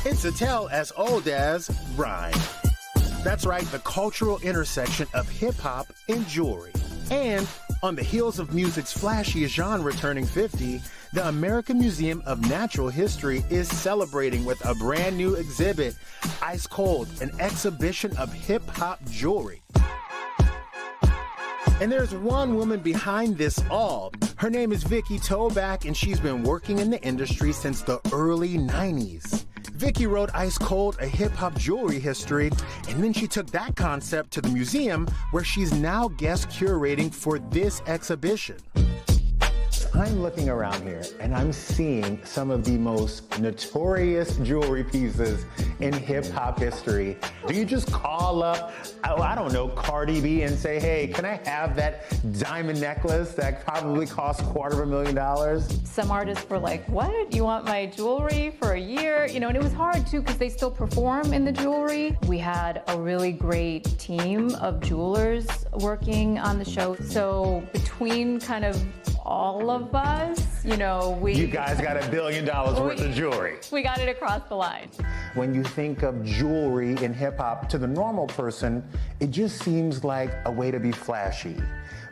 It's a tale as old as rhyme. That's right, the cultural intersection of hip-hop and jewelry. And on the heels of music's flashiest genre turning 50, the American Museum of Natural History is celebrating with a brand new exhibit, Ice Cold, an exhibition of hip-hop jewelry. And there's one woman behind this all. Her name is Vikki Tobak, and she's been working in the industry since the early 90s. Vikki wrote Ice Cold, a hip-hop jewelry history, and then she took that concept to the museum, where she's now guest curating for this exhibition. I'm looking around here, and I'm seeing some of the most notorious jewelry pieces in hip-hop history. Do you just call up, I don't know, Cardi B and say, hey, can I have that diamond necklace that probably costs $250,000? Some artists were like, what? You want my jewelry for a year? You know, and it was hard too, because they still perform in the jewelry. We had a really great team of jewelers working on the show. So between kind of all of us, you know, You guys got $1 billion worth of jewelry. We got it across the line. When you think of jewelry in hip-hop, to the normal person, it just seems like a way to be flashy.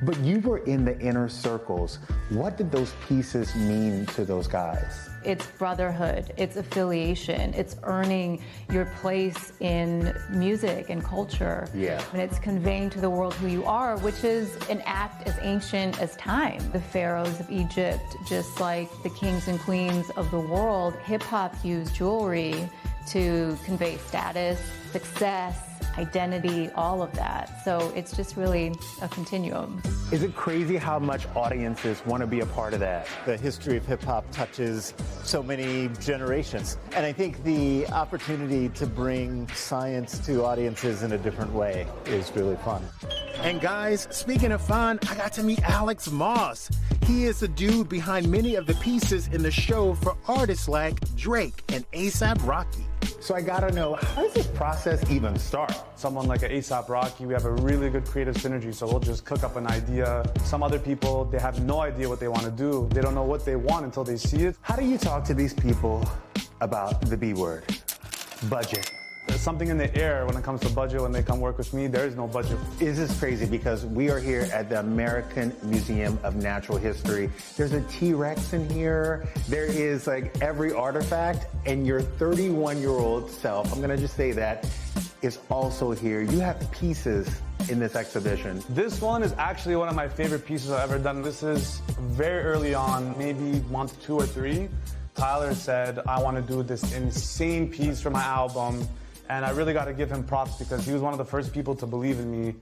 But you were in the inner circles. What did those pieces mean to those guys? It's brotherhood, it's affiliation, it's earning your place in music and culture. Yeah. And it's conveying to the world who you are, which is an act as ancient as time. The pharaohs of Egypt, just like the kings and queens of the world, hip-hop used jewelry to convey status, success, identity, all of that. So it's just really a continuum. Is it crazy how much audiences want to be a part of that? The history of hip-hop touches so many generations. And I think the opportunity to bring science to audiences in a different way is really fun. And guys, speaking of fun, I got to meet Alex Moss. He is the dude behind many of the pieces in the show for artists like Drake and A$AP Rocky. So I gotta know, how does this process even start? Someone like an A$AP Rocky, we have a really good creative synergy, so we'll just cook up an idea. Some other people, they have no idea what they want to do. They don't know what they want until they see it. How do you talk to these people about the B word, budget? There's something in the air when it comes to budget. When they come work with me, there is no budget. This is crazy because we are here at the American Museum of Natural History. There's a T-Rex in here. There is like every artifact, and your 31-year-old self, I'm gonna just say that, is also here. You have pieces in this exhibition. This one is actually one of my favorite pieces I've ever done. This is very early on, maybe month 2 or 3. Tyler said, I want to do this insane piece for my album. And I really got to give him props because he was one of the first people to believe in me.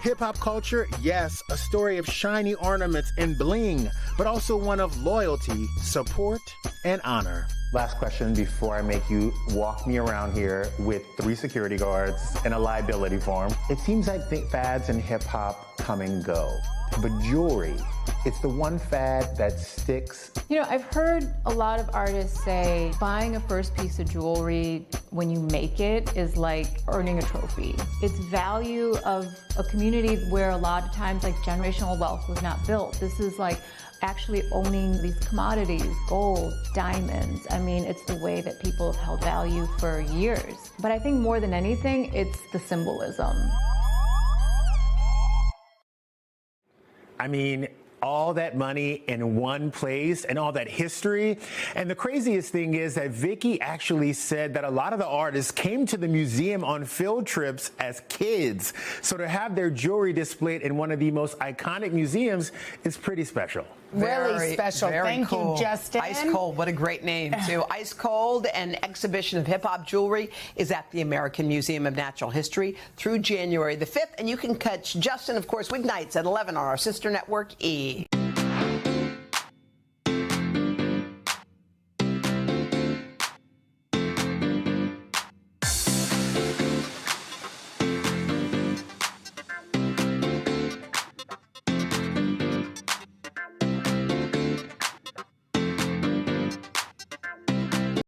Hip-hop culture, yes, a story of shiny ornaments and bling, but also one of loyalty, support, and honor. Last question before I make you walk me around here with 3 security guards and a liability form. It seems like fads in hip-hop come and go, but jewelry, it's the one fad that sticks. You know, I've heard a lot of artists say buying a first piece of jewelry when you make it is like earning a trophy. It's value of a community where a lot of times like generational wealth was not built. This is like actually owning these commodities, gold, diamonds. I mean, it's the way that people have held value for years. But I think more than anything, it's the symbolism. I mean, all that money in one place and all that history. And the craziest thing is that Vikki actually said that a lot of the artists came to the museum on field trips as kids. So to have their jewelry displayed in one of the most iconic museums is pretty special. Really special. Thank you, Justin. Ice Cold, what a great name, too. Ice Cold, an exhibition of hip-hop jewelry, is at the American Museum of Natural History through January the 5th. And you can catch Justin, of course, weeknights at 11 on our sister network, E!